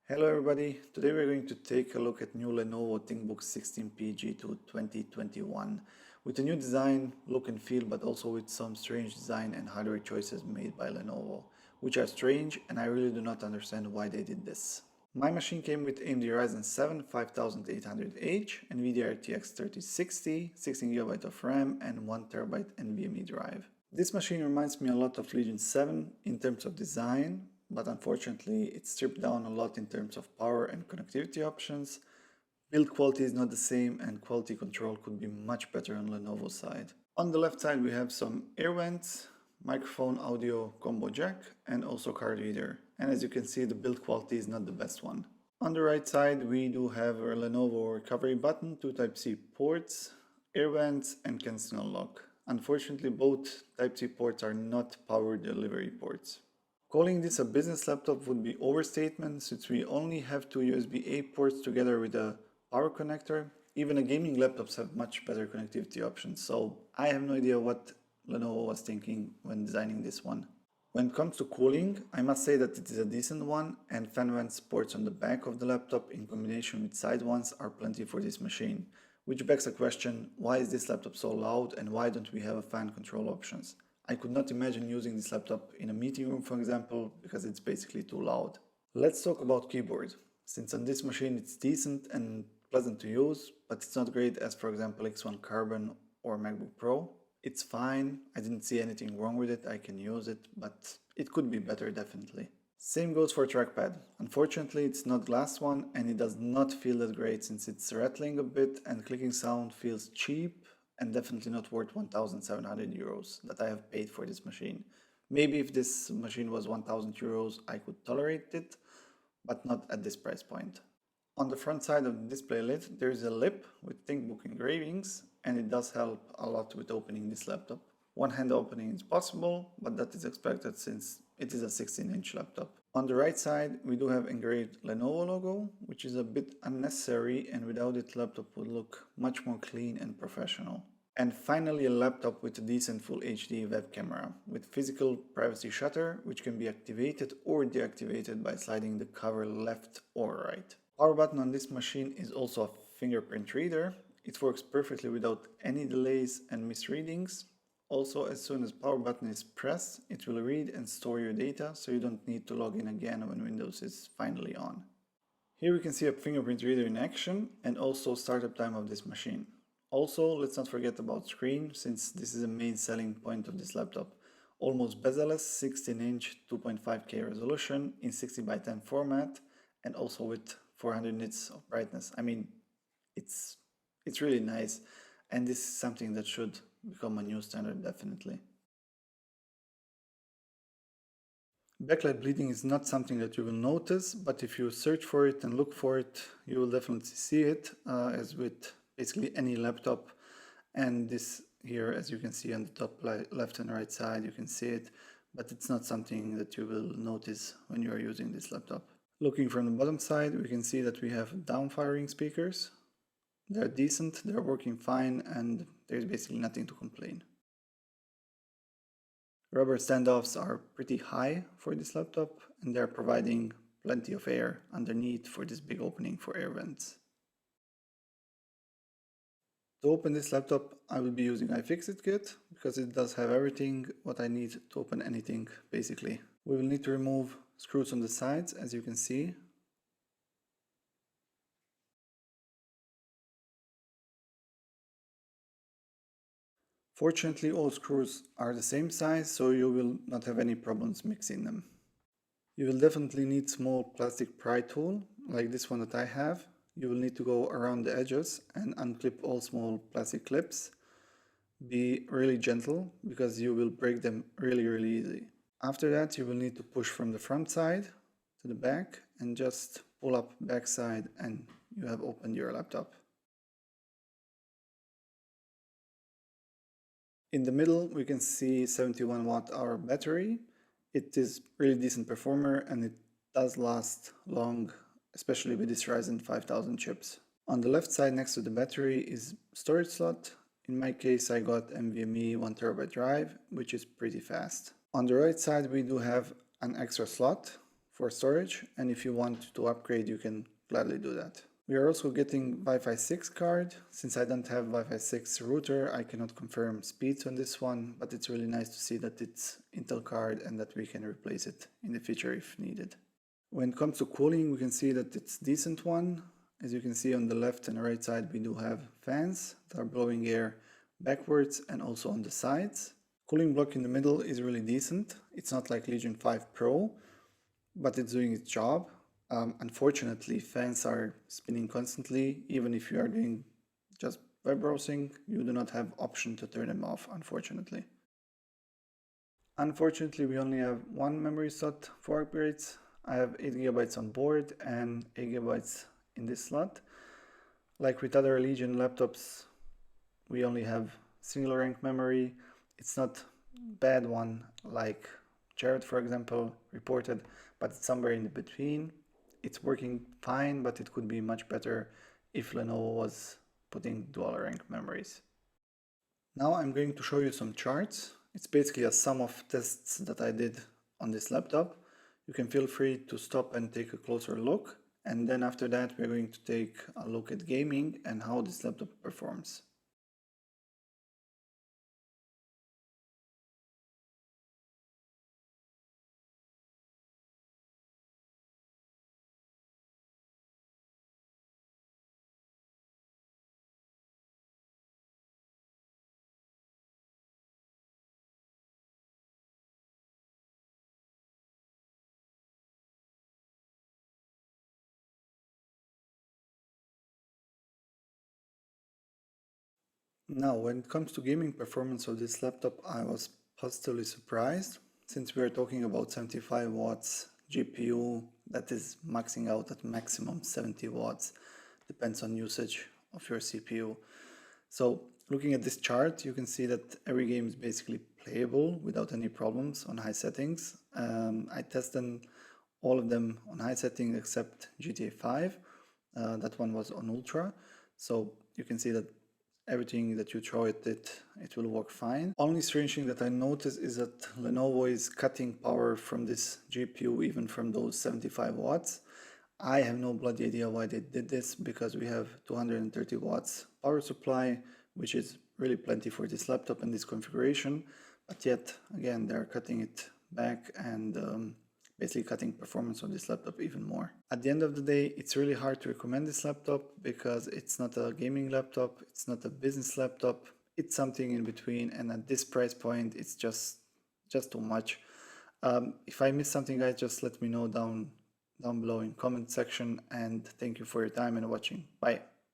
Hello everybody, today we're going to take a look at new Lenovo ThinkBook 16P G2 2021 with a new design, look and feel, but also with some strange design and hardware choices made by Lenovo, which are strange and I really do not understand why they did this. My machine came with AMD Ryzen 7 5800H, Nvidia RTX 3060, 16GB of RAM and 1TB NVMe Drive. This machine reminds me a lot of Legion 7 in terms of design, but unfortunately it's stripped down a lot in terms of power and connectivity options. Build quality is not the same and quality control could be much better on Lenovo's side. On the left side we have some air vents, microphone audio combo jack and also card reader. And as you can see, the build quality is not the best one. On the right side we do have a Lenovo recovery button, two Type-C ports, air vents and can signal lock. Unfortunately both Type-C ports are not power delivery ports. Calling this a business laptop would be overstatement since we only have two USB-A ports together with a power connector. Even gaming laptops have much better connectivity options, so I have no idea what Lenovo was thinking when designing this one. When it comes to cooling, I must say that it is a decent one and fan vent ports on the back of the laptop in combination with side ones are plenty for this machine, which begs the question, why is this laptop so loud and why don't we have a fan control options? I could not imagine using this laptop in a meeting room, for example, because it's basically too loud. Let's talk about keyboard. Since on this machine it's decent and pleasant to use, but it's not great as for example X1 Carbon or MacBook Pro. It's fine, I didn't see anything wrong with it, I can use it, but it could be better definitely. Same goes for trackpad. Unfortunately it's not glass one and it does not feel that great since it's rattling a bit and clicking sound feels cheap and definitely not worth 1,700 euros that I have paid for this machine. Maybe if this machine was 1,000 euros I could tolerate it, but not at this price point. On the front side of the display lid there is a lip with ThinkBook engravings and it does help a lot with opening this laptop. One-hand opening is possible, but that is expected since it is a 16-inch laptop. On the right side we do have engraved Lenovo logo, which is a bit unnecessary and without it laptop would look much more clean and professional. And finally a laptop with a decent Full HD web camera with physical privacy shutter which can be activated or deactivated by sliding the cover left or right. Power button on this machine is also a fingerprint reader. It works perfectly without any delays and misreadings. Also, as soon as power button is pressed, it will read and store your data, so you don't need to log in again when Windows is finally on. Here we can see a fingerprint reader in action and also startup time of this machine. Also, let's not forget about screen, since this is a main selling point of this laptop. Almost bezel-less 16-inch 2.5K resolution in 60x10 format and also with 400 nits of brightness. I mean, it's really nice and this is something that should become a new standard definitely. Backlight bleeding is not something that you will notice, but if you search for it and look for it, you will definitely see it, as with basically any laptop. And this here, as you can see on the top left and right side, you can see it, but it's not something that you will notice when you are using this laptop. Looking from the bottom side, we can see that we have downfiring speakers. They're decent, they're working fine, and there's basically nothing to complain. Rubber standoffs are pretty high for this laptop and they're providing plenty of air underneath for this big opening for air vents. To open this laptop I will be using iFixit kit because it does have everything what I need to open anything basically. We will need to remove screws on the sides, as you can see. Fortunately, all screws are the same size, so you will not have any problems mixing them. You will definitely need small plastic pry tool, like this one that I have. You will need to go around the edges and unclip all small plastic clips. Be really gentle, because you will break them really easy. After that, you will need to push from the front side to the back and just pull up back side and you have opened your laptop. In the middle we can see 71 watt hour battery. It is really decent performer and it does last long, especially with this Ryzen 5000 chips. On the left side next to the battery is storage slot. In my case I got NVMe 1TB drive, which is pretty fast. On the right side we do have an extra slot for storage, and if you want to upgrade, you can gladly do that. We are also getting Wi-Fi 6 card. Since I don't have Wi-Fi 6 router, I cannot confirm speeds on this one, but it's really nice to see that it's Intel card and that we can replace it in the future if needed. When it comes to cooling, we can see that it's decent one. As you can see on the left and right side, we do have fans that are blowing air backwards and also on the sides. Cooling block in the middle is really decent. It's not like Legion 5 Pro, but it's doing its job. Unfortunately, fans are spinning constantly. Even if you are doing just web browsing, you do not have option to turn them off, unfortunately. Unfortunately, we only have one memory slot for upgrades. I have 8 GB on board and 8 GB in this slot. Like with other Legion laptops, we only have single rank memory. It's not bad one like Jared, for example, reported, but it's somewhere in between. It's working fine, but it could be much better if Lenovo was putting dual rank memories. Now I'm going to show you some charts. It's basically a sum of tests that I did on this laptop. You can feel free to stop and take a closer look. And then after that, we're going to take a look at gaming and how this laptop performs. Now, when it comes to gaming performance of this laptop, I was positively surprised, since we are talking about 75 watts GPU that is maxing out at maximum 70 watts, depends on usage of your CPU. So looking at this chart, you can see that every game is basically playable without any problems on high settings. I tested all of them on high settings except GTA 5. That one was on ultra. So you can see that everything that you throw at it, it will work fine. Only strange thing that I noticed is that Lenovo is cutting power from this GPU, even from those 75 watts. I have no bloody idea why they did this, because we have 230 watts power supply, which is really plenty for this laptop and this configuration. But yet, again, they're cutting it back and basically cutting performance on this laptop even more. At the end of the day, it's really hard to recommend this laptop because it's not a gaming laptop, it's not a business laptop, it's something in between, and at this price point, it's just too much. If I missed something, guys, just let me know down below in comment section, and thank you for your time and watching. Bye.